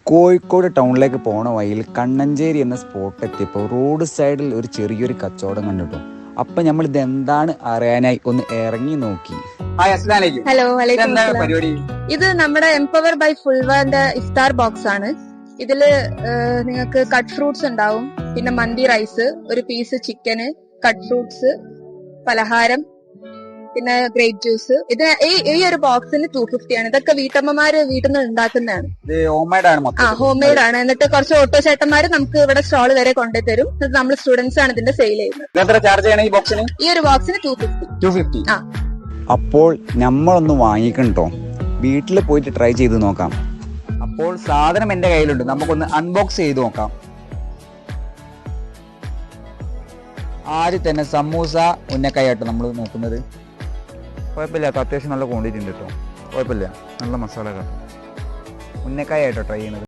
കോഴിക്കോട് ടൗണിലേക്ക് പോണ വഴിയിൽ കണ്ണഞ്ചേരി എന്ന സ്പോട്ട് എത്തിയപ്പോൾ റോഡ് സൈഡിൽ ഒരു ചെറിയൊരു കച്ചവടം കണ്ടിട്ടു. അപ്പൊ നമ്മൾ ഇതെന്താണ് അറിയാനായി ഒന്ന് ഇറങ്ങി നോക്കി. ഹലോ, പരിപാടി ഇത് നമ്മുടെ എംപവർ ബൈ ഫുൾവാന്റെ ഇഫ്താർ ബോക്സ് ആണ്. ഇതില് നിങ്ങൾക്ക് കട്ട് ഫ്രൂട്ട്സ് ഉണ്ടാവും, പിന്നെ മന്തി റൈസ്, ഒരു പീസ് ചിക്കന്, കട്ട് ഫ്രൂട്ട്സ്, പലഹാരം, പിന്നെ ഗ്രേപ്പ് ജ്യൂസ്. ഇത് ഈ ഒരു ബോക്സിന് 250 ആണ്. ഇതൊക്കെ വീട്ടമ്മമാര് വീട്ടിൽ നിന്ന് ഉണ്ടാക്കുന്നതാണ്. ഹോം മെയ്ഡ് ആണ്. എന്നിട്ട് കുറച്ച് ഓട്ടോ ചേട്ടന്മാര് നമുക്ക് ഇവിടെ സ്റ്റോൾ വരെ കൊണ്ടുതരും. നമ്മൾ സ്റ്റുഡൻസ് ആണ് ഇതിന്റെ സെയിൽ ചെയ്യുന്നത്. ഈ ഒരു ബോക്സിന് 250. അപ്പോൾ നമ്മളൊന്ന് വാങ്ങിക്കണ്ടോ, വീട്ടിൽ പോയിട്ട് ട്രൈ ചെയ്ത് നോക്കാം. അപ്പോൾ സാധനം എന്റെ കയ്യിലുണ്ട്, നമുക്കൊന്ന് അൺബോക്സ് ചെയ്ത് നോക്കാം. ആദ്യം തന്നെ സമൂസ ഉന്നക്കായാട്ടോ നമ്മൾ നോക്കുന്നത്. കുഴപ്പമില്ല, അത്യാവശ്യം നല്ല ക്വാണ്ടിറ്റി ഉണ്ട് കേട്ടോ. കുഴപ്പമില്ല, നല്ല മസാല ഉന്നക്കായായിട്ടോ ട്രൈ ചെയ്യുന്നത്.